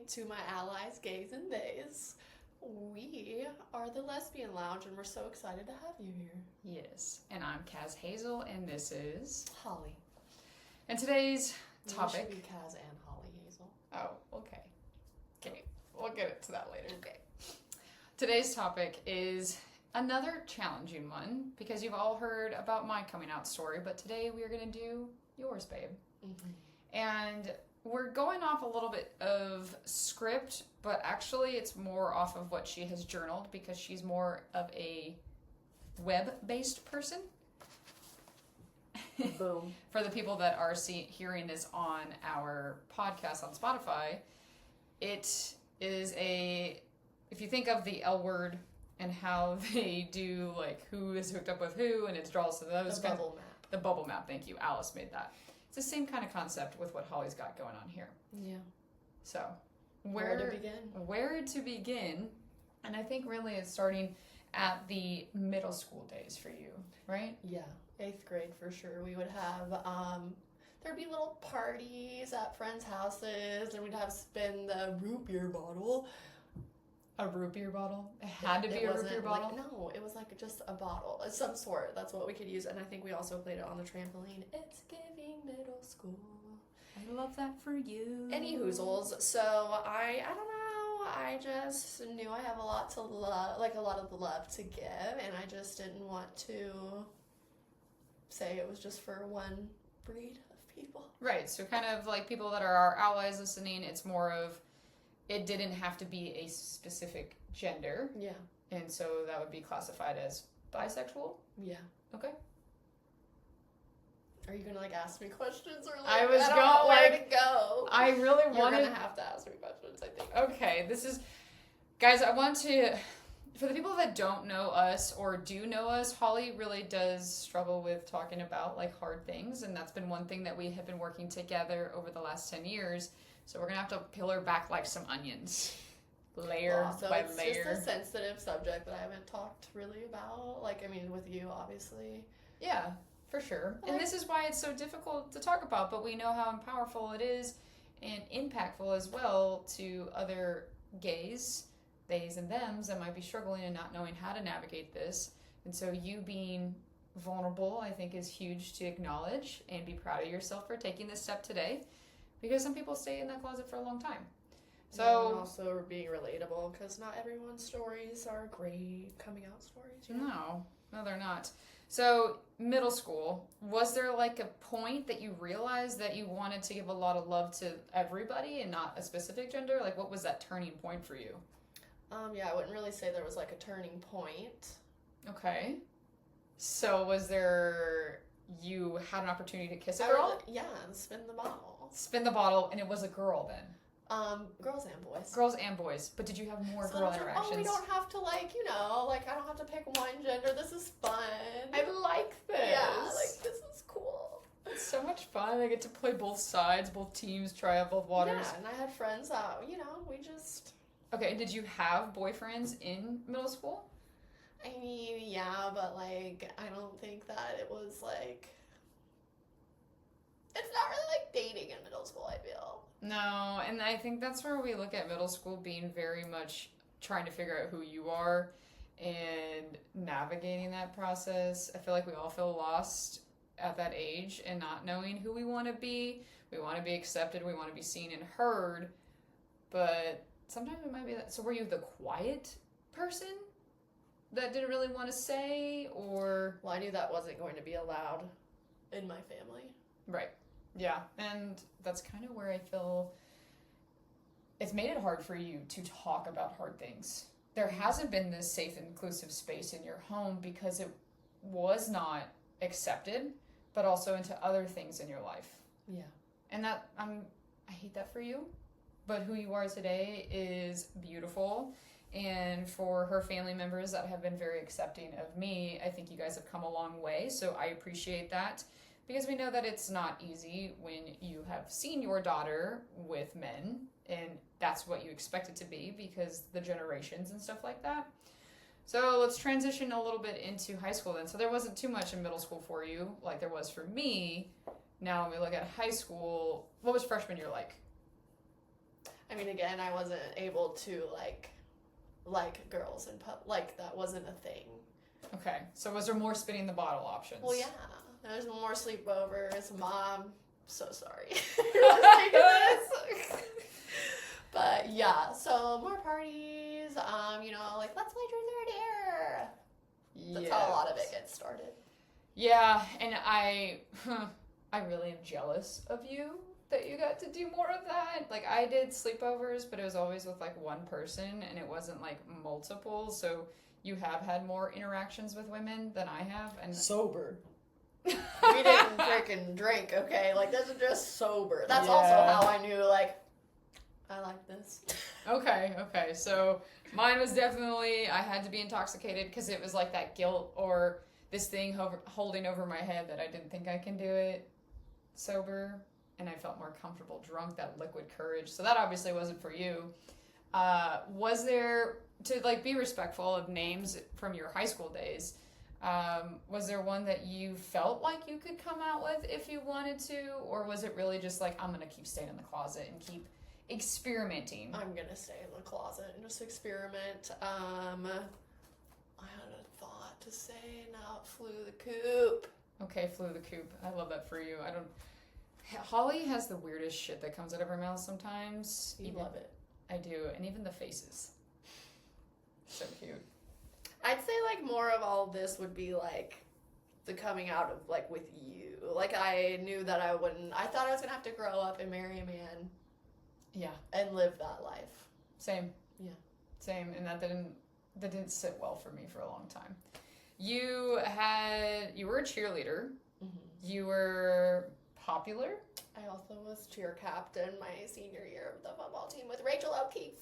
to my allies, gays and theys. We are the Lesbian Lounge, and we're so excited to have you here. Yes, and I'm Kaz Hazel, and this is Holly. And today's topic. It should be Kaz and Holly Hazel. Oh, okay. Okay, we'll get to that later. Okay. Today's topic is another challenging one because you've all heard about my coming out story, but today we are going to do yours, babe. Mm-hmm. And we're going off a little bit of script, but actually it's more off of what she has journaled because she's more of a web-based person. Boom. For the people that are hearing this on our podcast on Spotify, it is if you think of the L Word and how they do like who is hooked up with who, and it draws to those The bubble map. The bubble map, thank you. Alice made that. It's the same kind of concept with what Holly's got going on here. Yeah. So, Where to begin? Where to begin? And I think really it's starting at the middle school days for you, right? Yeah, 8th grade for sure. We would have, there'd be little parties at friends' houses, and we'd have spin the root beer bottle. A root beer bottle? It had to be a root beer bottle? No, it was like just a bottle of some sort. That's what we could use, and I think we also played it on the trampoline. It's giving middle school. I love that for you. Any hoozles. So I don't know. I just knew I have a lot to love, like a lot of love to give, and I just didn't want to say it was just for one breed of people. Right. So kind of like people that are our allies listening, it's more of it didn't have to be a specific gender. Yeah. And so that would be classified as bisexual. Yeah. Okay. Are you gonna like ask me questions or like I was don't know going where like to go? I really wanted. You're gonna have to ask me questions, I think. Okay, this is, guys. I want to, for the people that don't know us or do know us, Holly really does struggle with talking about like hard things, and that's been one thing that we have been working together over the last 10 years. So we're gonna have to peel her back like some onions, layer So by it's layer. just a sensitive subject that I haven't talked really about. Like, I mean, with you, obviously. Yeah, for sure. And this is why it's so difficult to talk about, but we know how powerful it is and impactful as well to other gays, theys and thems that might be struggling and not knowing how to navigate this. And so you being vulnerable, I think, is huge to acknowledge and be proud of yourself for taking this step today, because some people stay in that closet for a long time. So and also being relatable, because not everyone's stories are great coming out stories. You know? No, they're not. So, middle school, was there like a point that you realized that you wanted to give a lot of love to everybody and not a specific gender? Like, what was that turning point for you? Yeah, I wouldn't really say there was like a turning point. Okay. So, was there, you had an opportunity to kiss a girl? Yeah, spin the bottle. Spin the bottle, and it was a girl then? Girls and boys. Girls and boys. But did you have more So girl like, interactions? oh, we don't have to like, you know, like I don't have to pick one gender. This is fun. I like this. Yeah, like this is cool. It's so much fun. I get to play both sides, both teams, try out both waters. Yeah, and I had friends that, you know, we just... Okay, did you have boyfriends in middle school? I mean, yeah, but like, I don't think that it was like... It's not really like dating in middle school, I feel. No, and I think that's where we look at middle school being very much trying to figure out who you are and navigating that process. I feel like we all feel lost at that age and not knowing who we want to be. We want to be accepted, we want to be seen and heard, but sometimes it might be that. So were you the quiet person that didn't really want to say, or? Well, I knew that wasn't going to be allowed in my family. Right. Yeah, and that's kind of where I feel it's made it hard for you to talk about hard things. There hasn't been this safe and inclusive space in your home because it was not accepted, but also into other things in your life. Yeah. And that, I hate that for you, but who you are today is beautiful. And for her family members that have been very accepting of me, I think you guys have come a long way, so I appreciate that. Because we know that it's not easy when you have seen your daughter with men, and that's what you expect it to be because the generations and stuff like that. So let's transition a little bit into high school then. So there wasn't too much in middle school for you, like there was for me. Now when we look at high school, what was freshman year like? I mean, again, I wasn't able to like girls in pub. Like that wasn't a thing. Okay. So was there more spinning the bottle options? Well, yeah. There's more sleepovers. Mom, so sorry. You're listening to this. But yeah, so more parties. Like let's play truth or dare. That's how a lot of it gets started. Yeah, and I really am jealous of you that you got to do more of that. Like I did sleepovers, but it was always with like one person, and it wasn't like multiple. So you have had more interactions with women than I have, and Sober. We didn't freaking drink, okay? Like this is just sober. That's also Yeah. how I knew like I like this. Okay. So mine was definitely I had to be intoxicated because it was like that guilt or this thing holding over my head that I didn't think I can do it sober, and I felt more comfortable drunk. That liquid courage. So that obviously wasn't for you. Was there, to like be respectful of names from your high school days? Was there one that you felt like you could come out with if you wanted to, or was it really just like I'm gonna keep staying in the closet and keep experimenting? I'm gonna stay in the closet and just experiment. I had a thought to say, now it flew the coop. Okay, flew the coop. I love that for you. Holly has the weirdest shit that comes out of her mouth sometimes. You love it. I do, and even the faces. So cute. I'd say like more of all this would be like the coming out of like with you. Like I knew that I thought I was gonna have to grow up and marry a man Yeah, and live that life. same. Yeah. Same, and that didn't sit well for me for a long time. You were a cheerleader. Mm-hmm. You were popular. I also was cheer captain my senior year of the football team with Rachel O'Keefe.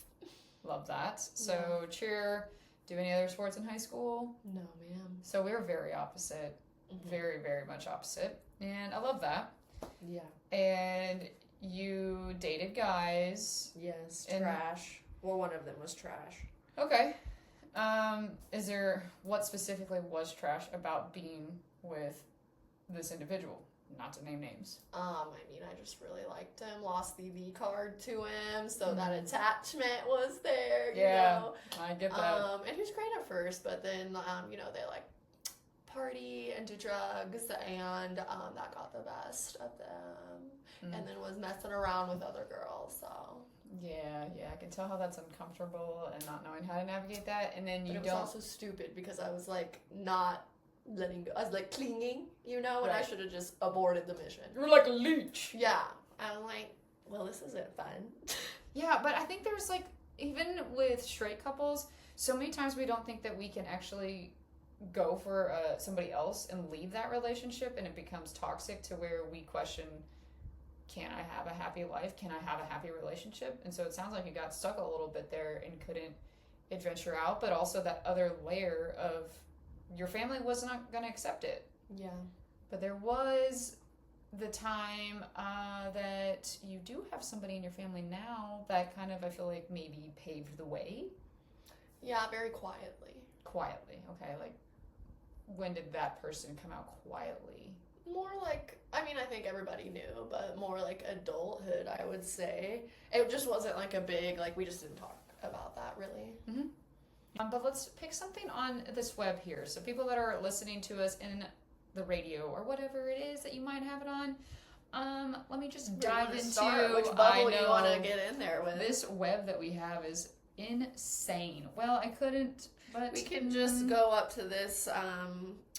Love that. So cheer. Do any other sports in high school? No, ma'am. So we were very opposite. Mm-hmm. Very, very much opposite. And I love that. Yeah. And you dated guys. Yes. And- Trash. Well, one of them was trash. Okay. What specifically was trash about being with this individual? Not to name names. I just really liked him. Lost the V card to him, so that attachment was there. You know. I get that. And he was great at first, but then they like party and do drugs, and that got the best of them, and then was messing around with other girls. So Yeah, I can tell how that's uncomfortable and not knowing how to navigate that. And then it was also stupid because I was like not letting go. I was like clinging, and I Right. should have just aborted the mission. You're like a leech. Yeah, I'm like, well, this isn't fun. Yeah, but I think there's like, even with straight couples, so many times we don't think that we can actually go for somebody else and leave that relationship, and it becomes toxic to where we question, can I have a happy life? Can I have a happy relationship? And so it sounds like you got stuck a little bit there and couldn't adventure out, but also that other layer of your family was not going to accept it. Yeah. But there was the time that you do have somebody in your family now that kind of, I feel like, maybe paved the way. Yeah, very quietly. Quietly. Okay, like, when did that person come out quietly? More like, I think everybody knew, but more like adulthood, I would say. It just wasn't like a big, like, we just didn't talk about that really. Mm-hmm. But let's pick something on this web here. So people that are listening to us in the radio or whatever it is that you might have it on, let me just dive into which bubble you want to get in there with. This web that we have is insane. Well, I couldn't, but We can just go up to this,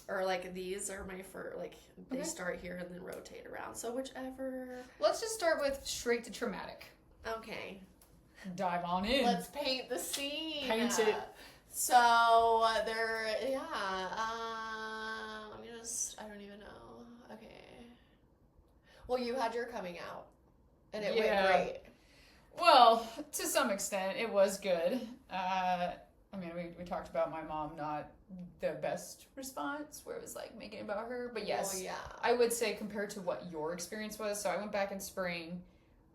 or like these are my first, like they Okay. start here and then rotate around. So whichever. Let's just start with straight to traumatic. Okay. Dive on in. Let's paint the scene. Paint it. So there, yeah. I don't even know. Okay. Well, you had your coming out, and it went Yeah. great. Well, to some extent, it was good. We talked about my mom not the best response, where it was like making it about her. But yes, Well, yeah. I would say compared to what your experience was. So I went back in spring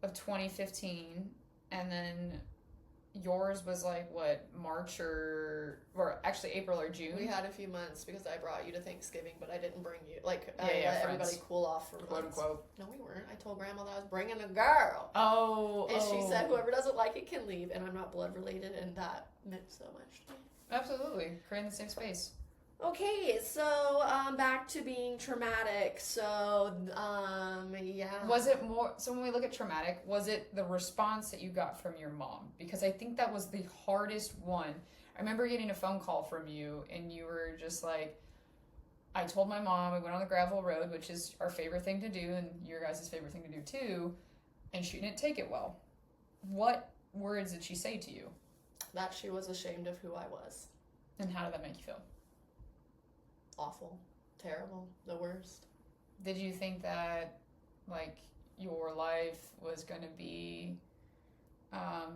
of 2015, and then yours was like what, March or actually April or June? We had a few months because I brought you to Thanksgiving, but I didn't bring you. Like, I Yeah, let friends. everybody cool off for Quote months. unquote. No, we weren't. I told Grandma that I was bringing a girl. Oh, And she said, whoever doesn't like it can leave. And I'm not blood related, and that meant so much to me. Absolutely. Creating the same space. Okay, so back to being traumatic. So, yeah. Was it more, so when we look at traumatic, was it the response that you got from your mom? Because I think that was the hardest one. I remember getting a phone call from you, and you were just like, I told my mom, we went on the gravel road, which is our favorite thing to do, and your guys' favorite thing to do too, and she didn't take it well. What words did she say to you? That she was ashamed of who I was. And how did that make you feel? Awful. Terrible. The worst. Did you think that, like, your life was going to be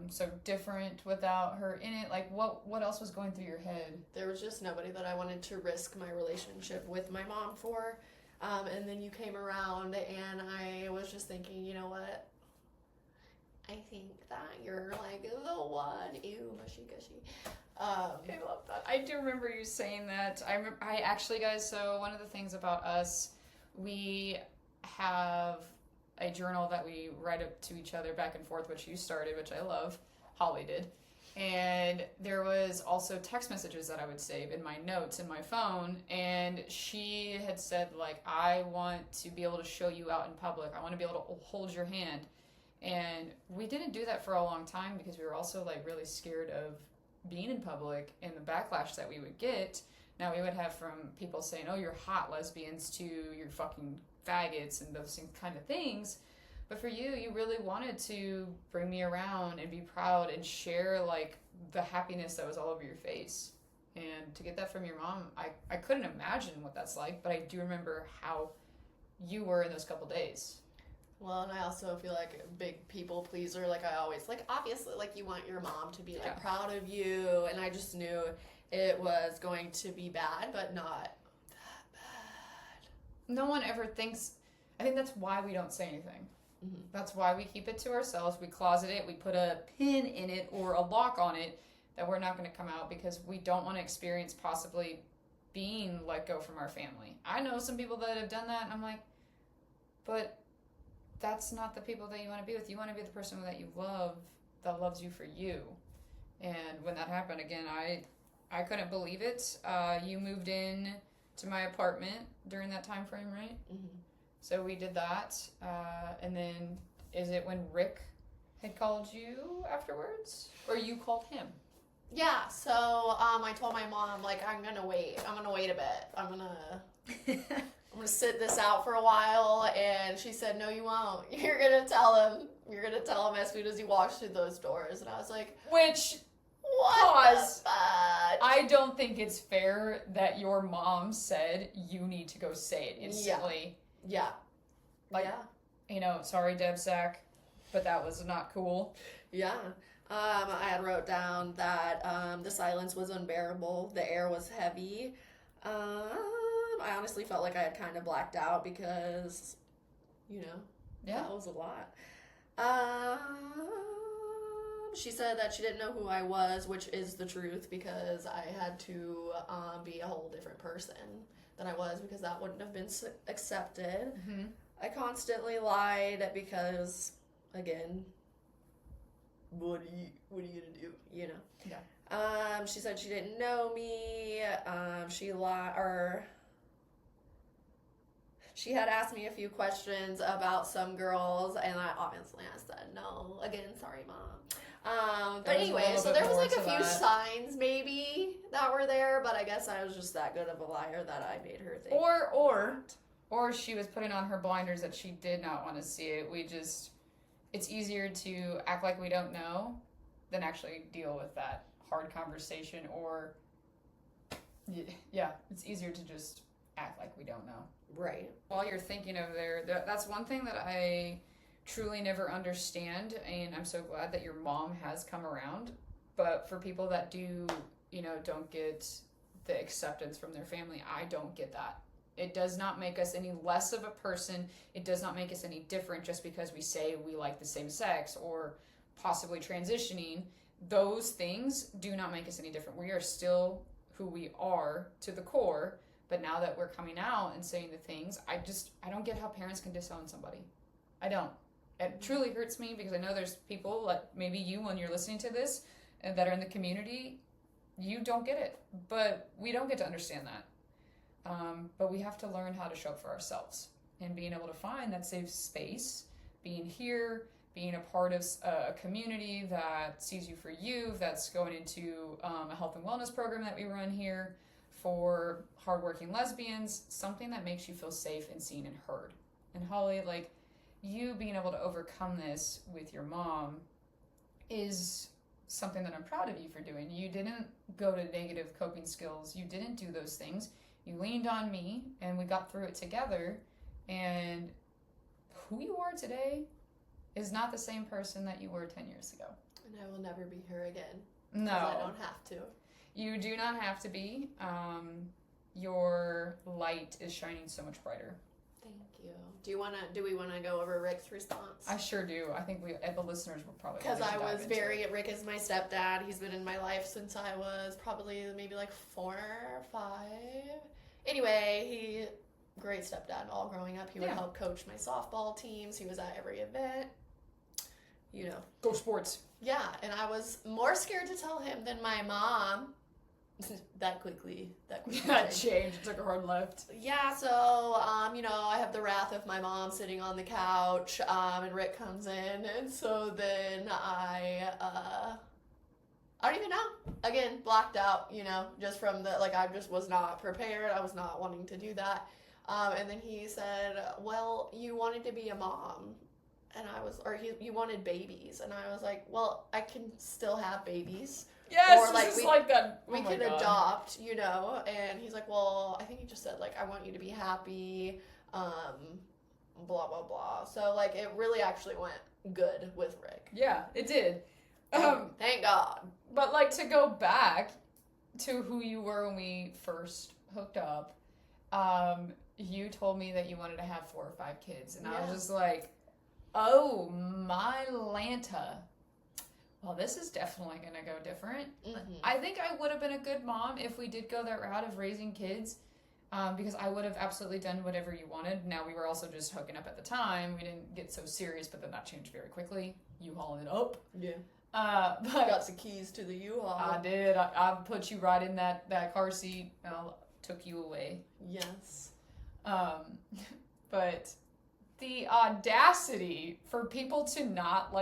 so different without her in it? Like, what else was going through your head? There was just nobody that I wanted to risk my relationship with my mom for. And then you came around, and I was just thinking, you know what? I think that you're like the one. Ew, mushy gushy. I love that. I do remember you saying that. I actually, guys, so one of the things about us, we have a journal that we write up to each other back and forth, which you started, which I love. Holly did. And there was also text messages that I would save in my notes in my phone. And she had said, like, I want to be able to show you out in public. I want to be able to hold your hand. And we didn't do that for a long time because we were also, like, really scared of being in public and the backlash that we would get. Now, we would have from people saying, oh, you're hot lesbians, to you're fucking faggots and those kind of things. But for you, you really wanted to bring me around and be proud and share, like, the happiness that was all over your face. And to get that from your mom, I couldn't imagine what that's like, but I do remember how you were in those couple days. Well, and I also feel like a big people pleaser. Like, I always, like, obviously, like, you want your mom to be, like, proud of you. And I just knew it was going to be bad, but not that bad. No one ever thinks, I think that's why we don't say anything. Mm-hmm. That's why we keep it to ourselves. We closet it. We put a pin in it or a lock on it that we're not going to come out because we don't want to experience possibly being let go from our family. I know some people that have done that, and I'm like, but that's not the people that you want to be with. You want to be the person that you love, that loves you for you. And when that happened, again, I couldn't believe it. You moved in to my apartment during that time frame, right? Mm-hmm. So we did that. And then, is it when Rick had called you afterwards? Or you called him? Yeah, so I told my mom, like, I'm gonna wait a bit. I'm gonna sit this out for a while. And she said, no, you won't. You're gonna tell him as soon as he walks through those doors. And I was like, Which, what pause. the fudge? I don't think it's fair that your mom said you need to go say it instantly. Yeah. Like, you know, sorry, Deb Sack, but that was not cool. Yeah. I had wrote down that the silence was unbearable. The air was heavy. I honestly felt like I had kind of blacked out because, you know, that was a lot. She said that she didn't know who I was, which is the truth, because I had to be a whole different person than I was, because that wouldn't have been accepted. Mm-hmm. I constantly lied because, again, what are you gonna do? You know. Yeah. She said she didn't know me. She had asked me a few questions about some girls, and I said no. Again, sorry, Mom. But anyway, so there was like a few signs maybe that were there, but I guess I was just that good of a liar that I made her think. Or she was putting on her blinders that she did not want to see it. It's easier to act like we don't know than actually deal with that hard conversation, or it's easier to just act like we don't know. Right. While you're thinking over there, that's one thing that I truly never understand, and I'm so glad that your mom has come around. But for people that do, don't get the acceptance from their family, I don't get that. It does not make us any less of a person. It does not make us any different just because we say we like the same sex or possibly transitioning. those things do not make us any different. We are still who we are to the core, but now that we're coming out and saying the things, I don't get how parents can disown somebody. I don't. It truly hurts me because I know there's people like maybe you when you're listening to this and that are in the community, you don't get it, but we don't get to understand that. But we have to learn how to show up for ourselves and being able to find that safe space, being here, being a part of a community that sees you for you, that's going into a health and wellness program that we run here for hardworking lesbians, something that makes you feel safe and seen and heard. And Holly, like, you being able to overcome this with your mom is something that I'm proud of you for doing. You didn't go to negative coping skills. You didn't do those things. You leaned on me, and we got through it together. And who you are today is not the same person that you were 10 years ago. And I will never be her again. No. I don't have to. You do not have to be. Your light is shining so much brighter. Thank you. Do we wanna go over Rick's response? I sure do. I think the listeners will probably because like to I dive was into it. Rick is my stepdad. He's been in my life since I was probably maybe like 4 or 5. Anyway, great stepdad all growing up. He would help coach my softball teams. He was at every event. You know. Go sports. Yeah, and I was more scared to tell him than my mom. that quickly Changed. It took a hard left. Yeah, so, I have the wrath of my mom sitting on the couch, and Rick comes in, and so then I don't even know. Again, blacked out, just from I just was not prepared. I was not wanting to do that. And then he said, well, you wanted to be a mom. And you wanted babies. And I was like, well, I can still have babiys. Yes, or this is like that. We can adopt, And he's like, well, I think he just said, I want you to be happy, blah, blah, blah. So, it really actually went good with Rick. Yeah, it did. Thank God. But, to go back to who you were when we first hooked up, you told me that you wanted to have 4 or 5 kids. And I was just like, oh, my Lanta. Well, this is definitely going to go different. Mm-hmm. I think I would have been a good mom if we did go that route of raising kids, because I would have absolutely done whatever you wanted. Now, we were also just hooking up at the time. We didn't get so serious, but then that changed very quickly. You hauling it up. Yeah. But got the keys to the U-Haul. I did. I put you right in that car seat. I took you away. Yes. But the audacity for people to not,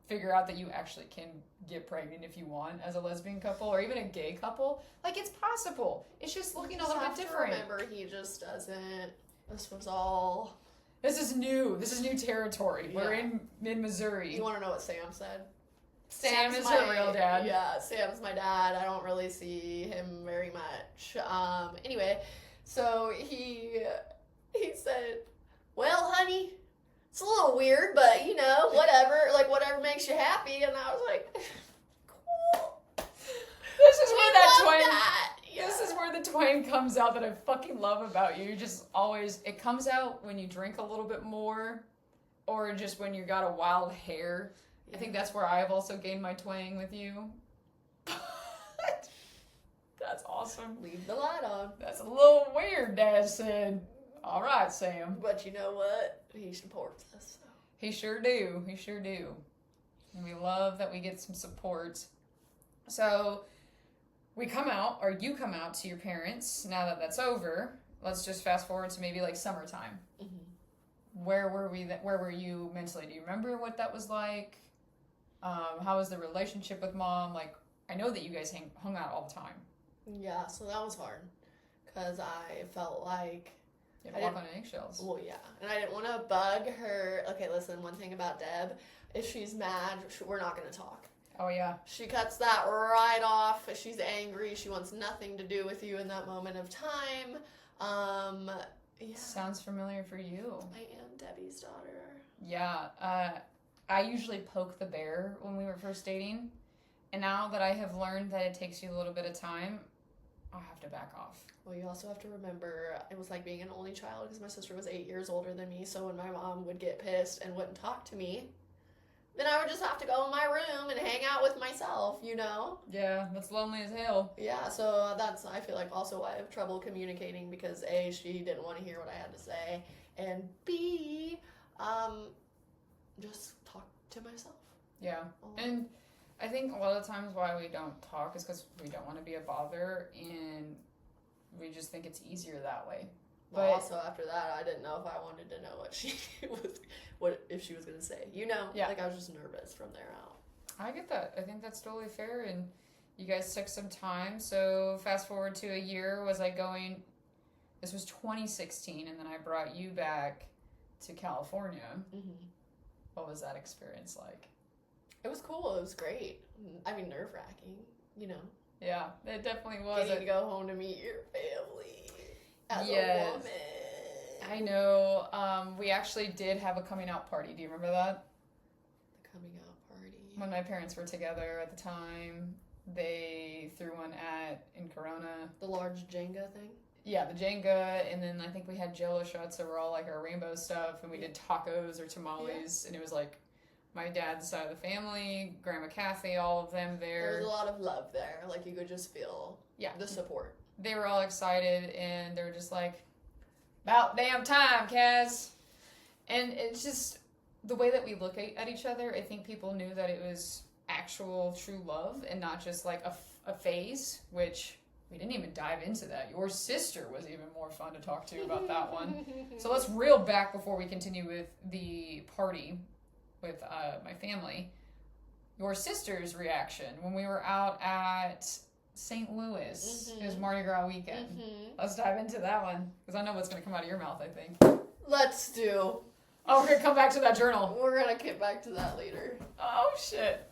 figure out that you actually can get pregnant if you want as a lesbian couple or even a gay couple. It's possible. It's just looking a little bit different. Remember, he just doesn't. This was all. This is new. This is new territory. Yeah. We're in Missouri. You want to know what Sam said? Sam is her real dad. Yeah, Sam's my dad. I don't really see him very much. Anyway, so he said, "Well, honey, it's a little weird, but whatever. Whatever makes you happy." And I was like, "Cool." This is where that twang. Yeah. This is where the twang comes out that I fucking love about you. You just always. It comes out when you drink a little bit more, or just when you got a wild hair. Yeah. I think that's where I have also gained my twang with you. That's awesome. Leave the light on. That's a little weird, Dad said. All right, Sam. But you know what? He supports us. So. He sure do. He sure do. And we love that we get some support. So we come out, or you come out to your parents now that that's over. Let's just fast forward to maybe summertime. Mm-hmm. Where were we? Where were you mentally? Do you remember what that was like? How was the relationship with Mom? I know that you guys hung out all the time. Yeah, so that was hard because I felt like you had to walk on eggshells. Well, yeah, and I didn't want to bug her. Okay, listen, one thing about Deb, if she's mad, we're not going to talk. Oh, yeah. She cuts that right off. If she's angry, she wants nothing to do with you in that moment of time. Yeah. Sounds familiar for you. I am Debbie's daughter. Yeah, I usually poke the bear when we were first dating, and now that I have learned that it takes you a little bit of time, I have to back off. Well, you also have to remember, it was like being an only child because my sister was 8 years older than me, so when my mom would get pissed and wouldn't talk to me, then I would just have to go in my room and hang out with myself, you know? Yeah, that's lonely as hell. Yeah, so that's, I feel like, also why I have trouble communicating because A, she didn't want to hear what I had to say, and B, just talk to myself. Yeah, and I think a lot of times why we don't talk is because we don't want to be a bother, and we just think it's easier that way. Well, But also after that, I didn't know if I wanted to know what she was, if she was gonna say. You know, Yeah. like I was just nervous from there out. I get that. I think that's totally fair, and you guys took some time. So fast forward to a year, was I going? This was 2016, and then I brought you back to California. Mm-hmm. What was that experience like? It was cool. It was great. I mean, nerve wracking. You know, Yeah, it definitely was. getting to go home to meet your family as Yes. a woman. I know. We actually did have a coming out party. Do you remember that? The coming out party. When my parents were together at the time, they threw one in Corona. The large Jenga thing. Yeah, the Jenga, and then I think we had Jello shots that were all like our rainbow stuff, and we did tacos or tamales, and it was like my dad's side of the family, Grandma Kathy, all of them There there. was a lot of love there. Like you could just feel the support. They were all excited, and they were just like, about damn time, Kaz. And it's just the way that we look at each other. I think people knew that it was actual true love and not just like a phase, which we didn't even dive into that. Your sister was even more fun to talk to about that one. So let's reel back before we continue with the party with my family. Your sister's reaction when we were out at St. Louis. It was Mardi Gras weekend. Let's dive into that one because I know what's going to come out of your mouth, I think. Let's do. Oh, we're going to come back to that journal. We're gonna get back to that later. Oh, shit.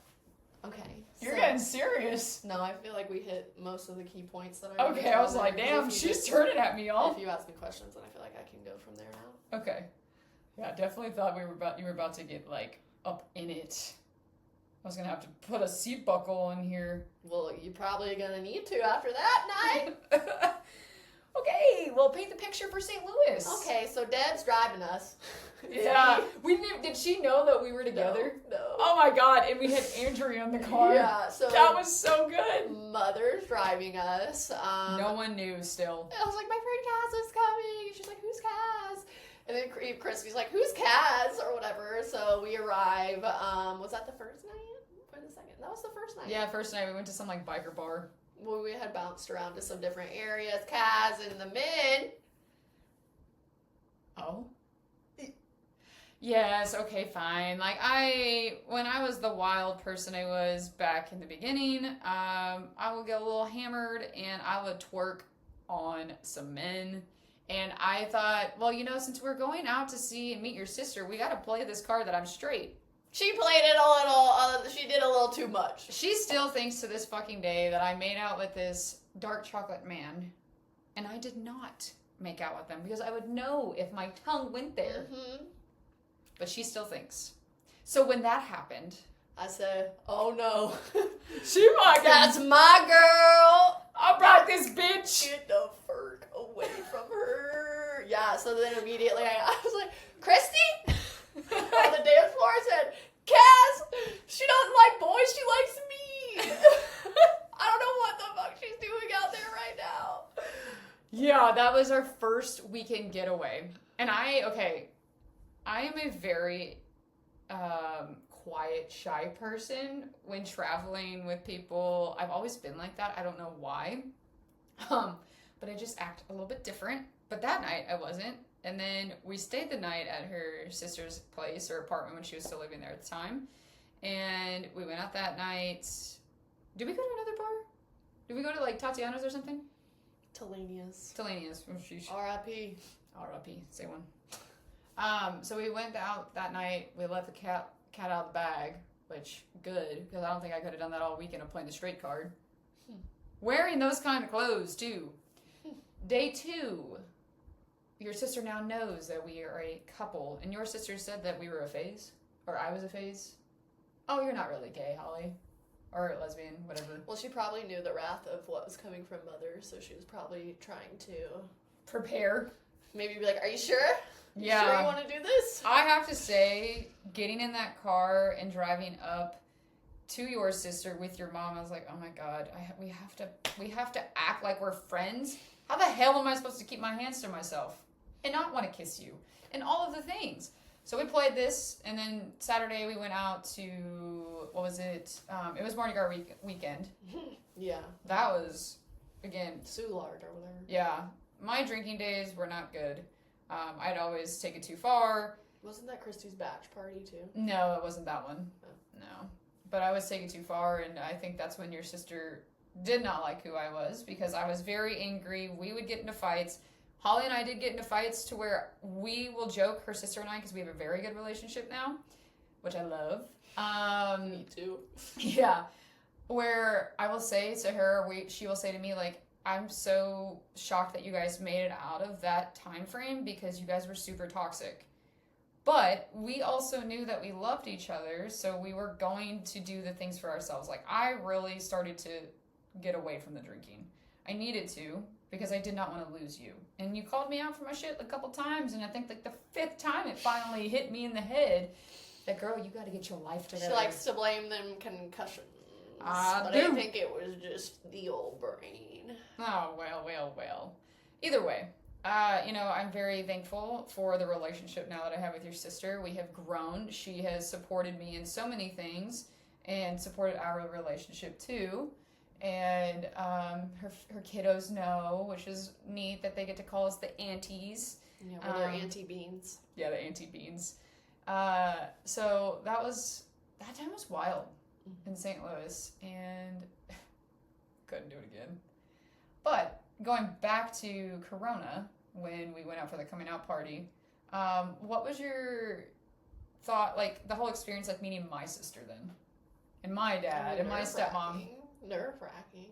Okay. You're getting serious. No, I feel like we hit most of the key points that I. Okay, I was like, damn, she's turning at me, y'all. If you ask me questions, then I feel like I can go from there now. Okay. Yeah, definitely thought you were about to get like up in it. I was gonna have to put a seat buckle on here. Well, you're probably gonna need to after that night. Okay, well, paint the picture for St. Louis. Okay, so Dad's driving us. Yeah, we knew. Did she know that we were together? No. Oh my god! And we had Andrea in the car. Yeah, so that was so good. Mother's driving us. No one knew. Still, I was like, my friend Kaz is coming. And she's like, who's Kaz? And then Christy's like, who's Kaz or whatever. So we arrive. Was that the first night or the second? That was the first night. yeah. First night we went to some like biker bar. Well, we had bounced around to some different areas. Kaz and the men. Oh. Yes, okay, fine. Like when I was the wild person I was back in the beginning, I would get a little hammered and I would twerk on some men. And I thought, well, since we're going out to see and meet your sister, we got to play this card that I'm straight. She played it a little, she did a little too much. She still thinks to this fucking day that I made out with this dark chocolate man. And I did not make out with him because I would know if my tongue went there. Mm-hmm. But she still thinks. So when that happened, I said, oh no. she fucking, That's my girl. I brought this bitch. Get the fuck away from her. Yeah, so then immediately I was like, Christy? On the dance floor, I said, Kaz, she doesn't like boys, she likes me. I don't know what the fuck she's doing out there right now. Yeah, that was our first weekend getaway. And I am a very quiet, shy person when traveling with people. I've always been like that. I don't know why. But I just act a little bit different. But that night I wasn't. And then we stayed the night at her sister's place or apartment when she was still living there at the time. And we went out that night. Did we go to another bar? Did we go to like Tatiana's or something? Telania's. R.I.P. R.I.P. Say one. So we went out that night. We let the cat out of the bag, which good because I don't think I could have done that all weekend of playing the straight card. Wearing those kind of clothes too. Day 2, your sister now knows that we are a couple, and your sister said that we were a phase, or I was a phase. Oh, you're not really gay, Holly, or lesbian, whatever. Well, she probably knew the wrath of what was coming from Mother, so she was probably trying to prepare. maybe be like, are you sure? You Yeah. sure you want to do this? I have to say, getting in that car and driving up to your sister with your mom, I was like, oh my god, we have to act like we're friends. How the hell am I supposed to keep my hands to myself and not want to kiss you and all of the things? So we played this, and then Saturday we went out to, what was it? It was Mardi Gras weekend. Yeah. That was, again, Soulard or whatever. yeah. My drinking days were not good. I'd always take it too far. Wasn't that Christy's batch party too? No, it wasn't that one. Oh. No. But I was taking too far, and I think that's when your sister did not like who I was, because I was very angry. We would get into fights. Holly and I did get into fights to where we will joke, her sister and I, because we have a very good relationship now, which I love. Me too. Yeah. Where I will say to her, she will say to me, like, I'm so shocked that you guys made it out of that time frame because you guys were super toxic. But we also knew that we loved each other, so we were going to do the things for ourselves. Like, I really started to get away from the drinking. I needed to, because I did not want to lose you. And you called me out for my shit a couple times, and I think like the 5th time it finally hit me in the head that, girl, you got to get your life together. She likes to blame them concussions. I but do. I think it was just the old brain. Oh, well. Either way, I'm very thankful for the relationship now that I have with your sister. We have grown. She has supported me in so many things and supported our relationship too. And her kiddos know, which is neat that they get to call us the aunties. Yeah, we're their auntie beans. Yeah, the auntie beans. So that time was wild in St. Louis, and couldn't do it again. But going back to Corona, when we went out for the coming out party, what was your thought, like the whole experience, like meeting my sister then, and my dad, and my stepmom? Nerve-wracking.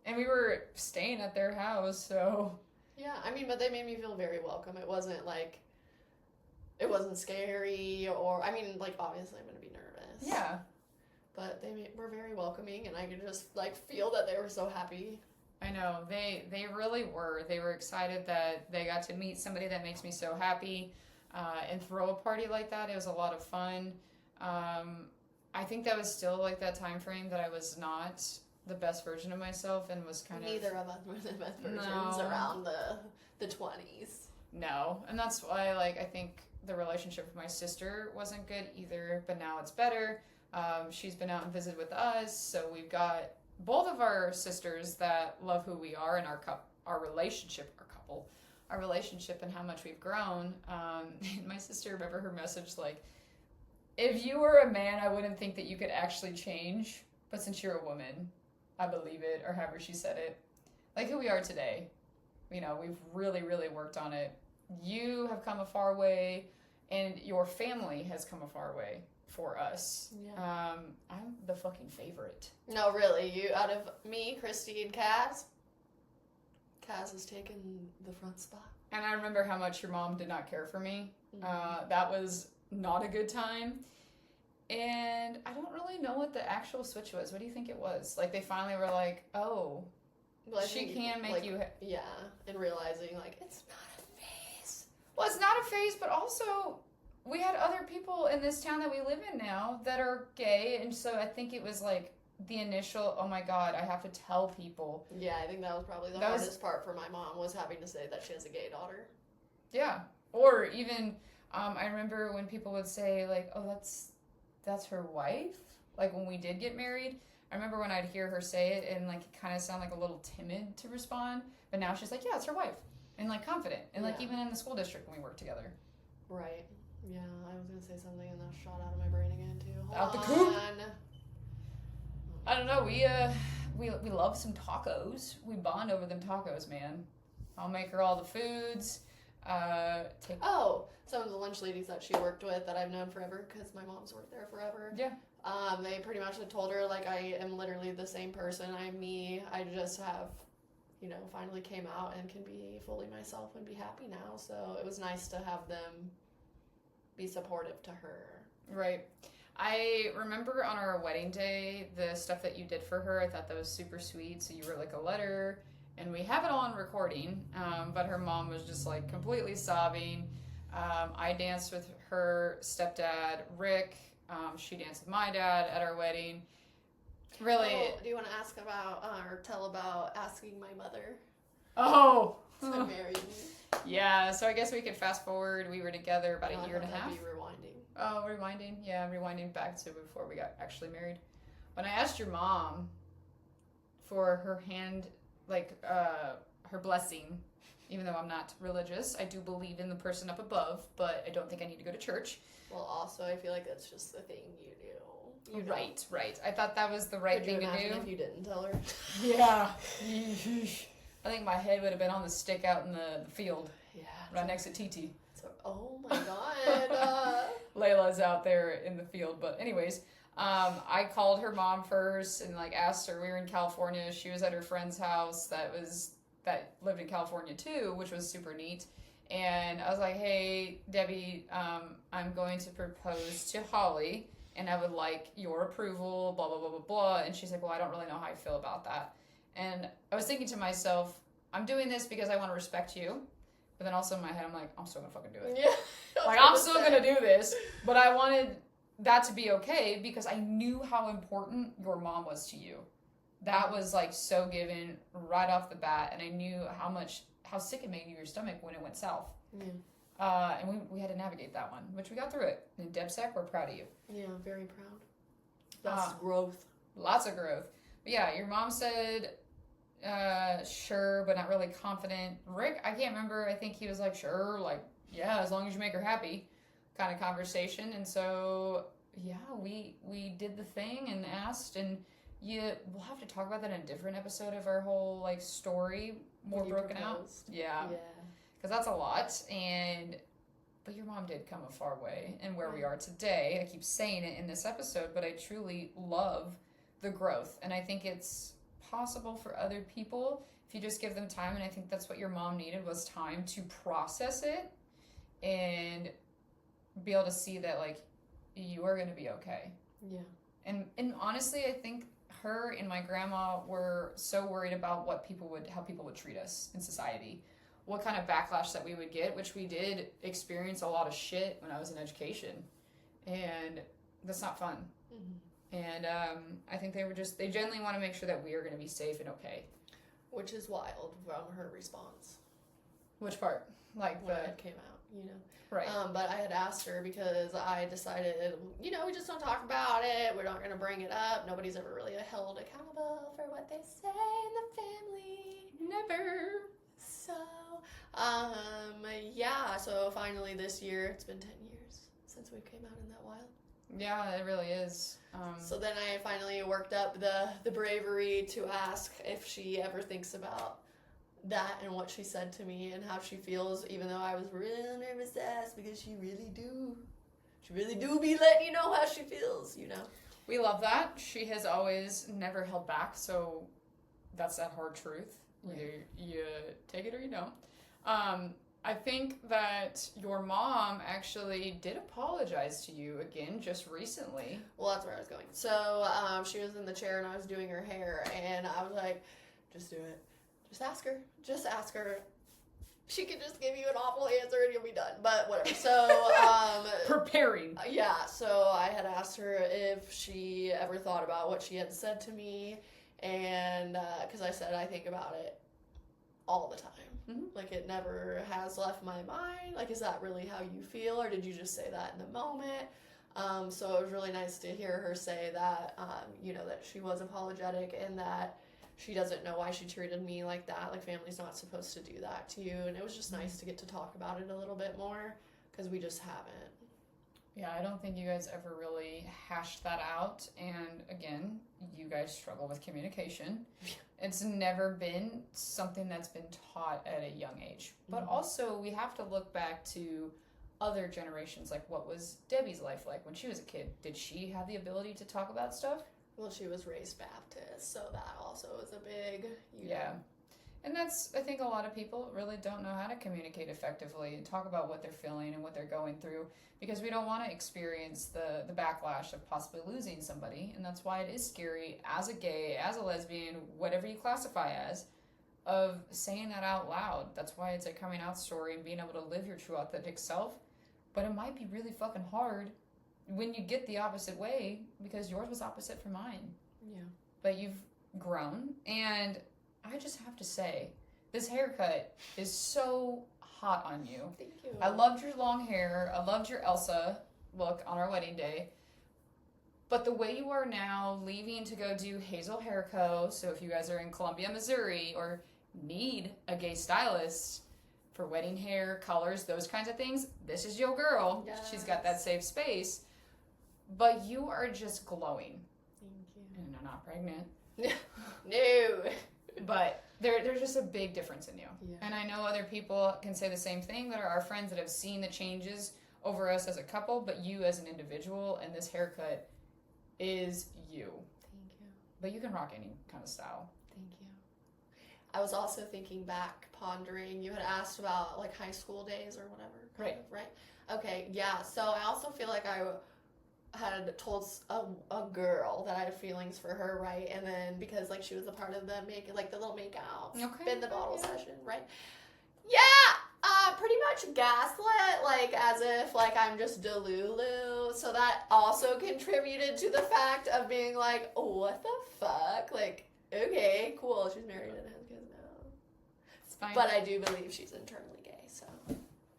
And we were staying at their house, so... Yeah, I mean, but they made me feel very welcome. It wasn't scary, or, I mean, like, obviously I'm going to be nervous. Yeah. But they were very welcoming, and I could just, like, feel that they were so happy. I know, they really were. They were excited that they got to meet somebody that makes me so happy, and throw a party like that. It was a lot of fun. I think that was still, like, that time frame that I was not the best version of myself, and was kind Neither of us were the best versions No. around the 20s. No, and that's why, like, I think the relationship with my sister wasn't good either, but now it's better. She's been out and visited with us, so we've got both of our sisters that love who we are, and our relationship and how much we've grown. My sister, remember her message, like, if you were a man, I wouldn't think that you could actually change, but since you're a woman, I believe it, or however she said it. Like who we are today. We've really, really worked on it. You have come a far way, and your family has come a far way for us. Yeah. I'm the fucking favorite. No, really. You, out of me, Christy, and Kaz has taken the front spot. And I remember how much your mom did not care for me. Mm-hmm. That was not a good time. And I don't really know what the actual switch was. What do you think it was? Like, they finally were like, oh, Well, I she think, can make like, you... Yeah, and realizing, like, it's not a phase. Well, it's not a phase, but also we had other people in this town that we live in now that are gay, and so I think it was like the initial, oh my god, I have to tell people. Yeah, I think that was probably the hardest part for my mom, was having to say that she has a gay daughter. Yeah. Or even, I remember when people would say, like, oh, that's her wife? Like, when we did get married, I remember when I'd hear her say it, and, like, it kind of sounded like a little timid to respond, but now she's like, yeah, it's her wife. And, like, confident. And, like, even in the school district when we worked together. Right. Yeah, I was going to say something, and that shot out of my brain again, too. Out the coop. I don't know, we love some tacos. We bond over them tacos, man. I'll make her all the foods. Some of the lunch ladies that she worked with that I've known forever, because my mom's worked there forever. Yeah. They pretty much had told her, like, I am literally the same person. I'm me. I just have, finally came out and can be fully myself and be happy now. So it was nice to have them be supportive to her. Right. I remember on our wedding day, the stuff that you did for her, I thought that was super sweet. So you wrote, like, a letter, and we have it all on recording, but her mom was just, like, completely sobbing. I danced with her stepdad, Rick. She danced with my dad at our wedding. Really? Oh, do you want to ask about or tell about asking my mother Oh! to marry me? Yeah, so I guess we could fast forward. We were together about a year and a half. Be rewinding. Oh, rewinding. Yeah, rewinding back to before we got actually married. When I asked your mom for her hand, like, her blessing, even though I'm not religious, I do believe in the person up above, but I don't think I need to go to church. Well, also, I feel like that's just the thing you do. You know? Right. I thought that was the right Could you thing to imagine do. if you didn't tell her? Yeah. I think my head would have been on the stick out in the field, Yeah. right next to TT. So, oh my god. Layla's out there in the field, but anyways, I called her mom first and like asked her. We were in California. She was at her friend's house that lived in California too, which was super neat. And I was like, "Hey, Debbie, I'm going to propose to Holly, and I would like your approval." Blah blah blah blah blah. And she's like, "Well, I don't really know how I feel about that." And I was thinking to myself, I'm doing this because I want to respect you. But then also in my head, I'm like, I'm still gonna fucking do it. Yeah. Like, I'm still gonna do this. But I wanted that to be okay because I knew how important your mom was to you. That was like so given right off the bat. And I knew how sick it made your stomach when it went south. Yeah. And we had to navigate that one, which we got through it. And DebSec, we're proud of you. Yeah, very proud. That's growth. Lots of growth. But yeah, your mom said, sure, but not really confident. Rick, I can't remember. I think he was like, sure, like, yeah, as long as you make her happy kind of conversation. And so, yeah, we did the thing and asked. And we'll have to talk about that in a different episode of our whole, like, story, more broken proposed. out. Yeah. Because that's a lot. But your mom did come a far way. And where we are today, I keep saying it in this episode, but I truly love the growth. And I think it's possible for other people if you just give them time. And I think that's what your mom needed, was time to process it and be able to see that, like, you are going to be okay. Yeah. And honestly, I think her and my grandma were so worried about how people would treat us in society, what kind of backlash that we would get, which we did experience a lot of shit when I was in education, and that's not fun. Mm-hmm. And I think they genuinely want to make sure that we are going to be safe and okay. Which is wild from her response. Which part? Like when it came out, you know. Right. But I had asked her because I decided, we just don't talk about it. We're not going to bring it up. Nobody's ever really held accountable for what they say in the family. Never. So, so finally this year, it's been 10 years since we came out in that wild. Yeah, it really is. So then I finally worked up the bravery to ask if she ever thinks about that and what she said to me and how she feels, even though I was really nervous to ask because she really do be letting you know how she feels, We love that. She has always never held back, so that's that hard truth. Either you take it or you don't. I think that your mom actually did apologize to you again just recently. Well, that's where I was going. So she was in the chair and I was doing her hair, and I was like, just do it. Just ask her. Just ask her. She could just give you an awful answer and you'll be done. But whatever. So, preparing. Yeah, so I had asked her if she ever thought about what she had said to me, and because I said I think about it all the time. Mm-hmm. Like, it never has left my mind. Like, is that really how you feel, or did you just say that in the moment? So it was really nice to hear her say that, that she was apologetic and that she doesn't know why she treated me like that. Like, family's not supposed to do that to you. And it was just nice to get to talk about it a little bit more, because we just haven't. Yeah, I don't think you guys ever really hashed that out. And again, you guys struggle with communication. It's never been something that's been taught at a young age. But also, we have to look back to other generations. Like, what was Debbie's life like when she was a kid? Did she have the ability to talk about stuff? Well, she was raised Baptist, so that also is a big, Yeah. And that's, I think a lot of people really don't know how to communicate effectively and talk about what they're feeling and what they're going through, because we don't want to experience the backlash of possibly losing somebody. And that's why it is scary as a gay, as a lesbian, whatever you classify as, of saying that out loud. That's why it's a coming out story, and being able to live your true authentic self but it might be really fucking hard when you get the opposite way because yours was opposite from mine. Yeah. But you've grown, and I just have to say, this haircut is so hot on you. Thank you. I loved your long hair. I loved your Elsa look on our wedding day. But the way you are now, leaving to go do Hazel Hair Co. So if you guys are in Columbia, Missouri, or need a gay stylist for wedding hair, colors, those kinds of things, this is your girl. Yes. She's got that safe space. But you are just glowing. Thank you. And I'm not pregnant. No. But there's just a big difference in you. Yeah. And I know other people can say the same thing that are our friends that have seen the changes over us as a couple, but you as an individual and this haircut is you. Thank you. But you can rock any kind of style. Thank you. I was also thinking back, pondering. You had asked about like high school days or whatever. Right. Right. Okay. Yeah. So I also feel like I had told a girl that I had feelings for her, right? And then because like she was a part of the like the little makeout, Okay. spin the bottle Yeah. session, right? Yeah. Pretty much gaslit, like as if like I'm just Delulu. So that also contributed to the fact of being like, oh, what the fuck? Like, okay, cool, she's married and has kids now. It's fine. But I do believe she's internally gay, so.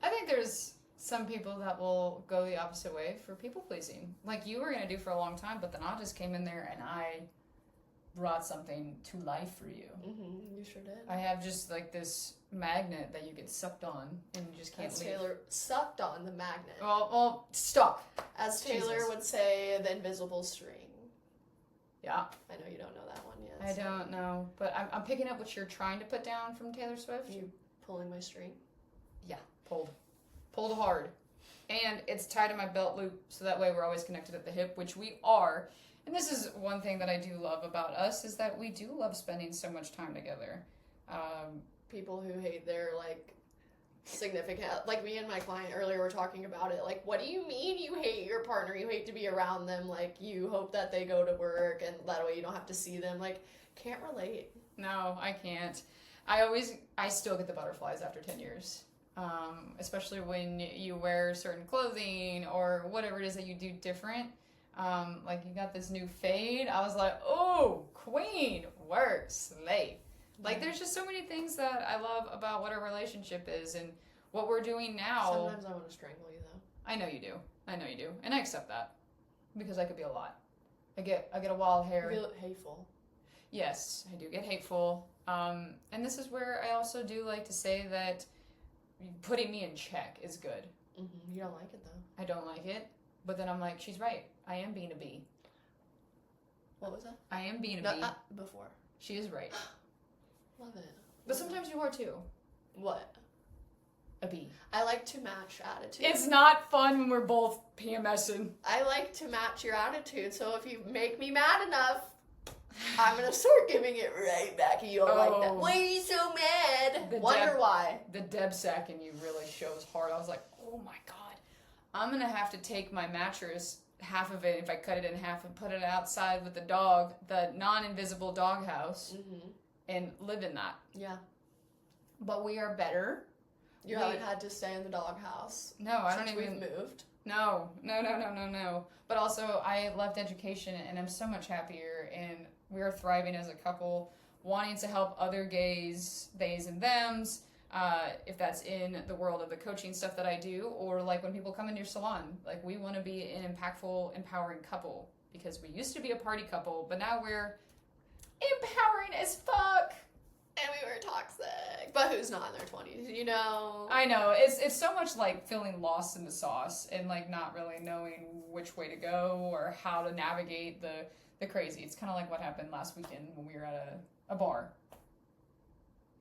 I think there's some people that will go the opposite way for people pleasing. Like you were going to do for a long time, but then I just came in there and I brought something to life for you. Mm-hmm, you sure did. I have just like this magnet that you get sucked on and you just can't As leave. Taylor sucked on the magnet. Well, stop. As Taylor Jesus. would say, the invisible string. Yeah. I know you don't know that one yet. I so- don't know, but I'm picking up what you're trying to put down from Taylor Swift. You pulling my string? Pulled hard, and it's tied in my belt loop, so that way we're always connected at the hip, which we are. And this is one thing that I do love about us is that we do love spending so much time together. People who hate their like significant, like me and my client earlier were talking about it. Like, what do you mean you hate your partner? You hate to be around them. Like, you hope that they go to work and that way you don't have to see them. Like, can't relate. No, I can't. I still get the butterflies after 10 years. Especially when you wear certain clothing or whatever it is that you do different. Like you got this new fade. I was like, oh, queen, work, slay. Like there's just so many things that I love about what our relationship is and what we're doing now. Sometimes I want to strangle you though. I know you do. And I accept that. Because I could be a lot. I get a wild hair. You feel hateful. Yes, I do get hateful. And this is where I also do like to say that putting me in check is good. Mm-hmm. You don't like it though. I don't like it, but then I'm like, she's right. I am being a bee. What was that? I am being a No, bee. before. She is right. Love it. But sometimes you are too. What? A bee. I like to match attitude. It's not fun when we're both PMSing. I like to match your attitude. So if you make me mad enough, I'm gonna start giving it right back. And you'll like that. Oh. Why are you so mad? The Wonder depth- why. The Deb sack in you really shows hard. I was like, oh my god. I'm gonna have to take my mattress, half of it, if I cut it in half, and put it outside with the dog, the non-invisible doghouse, Mm-hmm. and live in that. Yeah. But we are better. You haven't had to stay in the doghouse. No, I don't since even. we've moved. No. But also, I left education, and I'm so much happier, and we are thriving as a couple, wanting to help other gays, theys and thems, if that's in the world of the coaching stuff that I do, or like when people come into your salon. Like, we want to be an impactful, empowering couple, because we used to be a party couple, but now we're empowering as fuck. And we were toxic. But who's not in their 20s, you know? I know, it's so much like feeling lost in the sauce and like not really knowing which way to go or how to navigate the crazy. It's kind of like what happened last weekend when we were at a bar.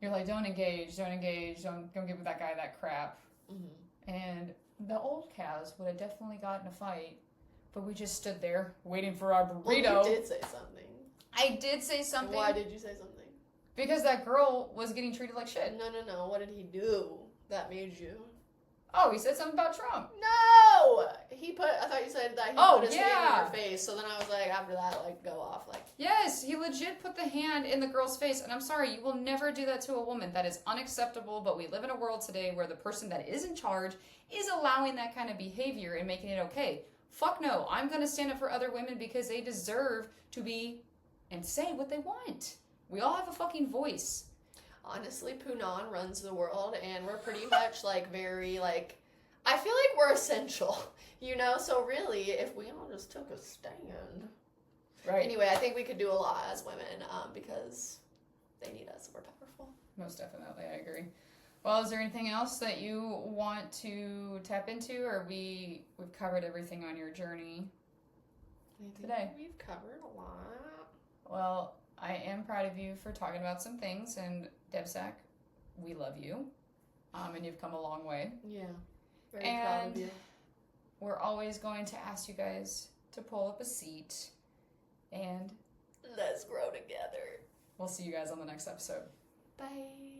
You're like, don't engage, don't give that guy that crap. Mm-hmm. And the old Kaz would have definitely gotten a fight, but we just stood there waiting for our burrito. Well, you did say something. I did say something. Why did you say something? Because that girl was getting treated like shit. No. What did he do that made you? Oh, he said something about Trump. No! No! I thought you said that he put his hand in your face, so then I was like, after that, like, go off, like. Yes, he legit put the hand in the girl's face, and I'm sorry, you will never do that to a woman. That is unacceptable, but we live in a world today where the person that is in charge is allowing that kind of behavior and making it okay. Fuck no, I'm gonna stand up for other women because they deserve to be and say what they want. We all have a fucking voice. Honestly, Poonan runs the world, and we're pretty much, like, very, like, I feel like we're essential, you know? So really, if we all just took a stand. Right. Anyway, I think we could do a lot as women, because they need us. We're powerful. Most definitely, I agree. Well, is there anything else that you want to tap into, or we've covered everything on your journey today? We've covered a lot. Well, I am proud of you for talking about some things, and Debsack, we love you, and you've come a long way. Yeah, very proud of you. We're always going to ask you guys to pull up a seat, and let's grow together. We'll see you guys on the next episode. Bye.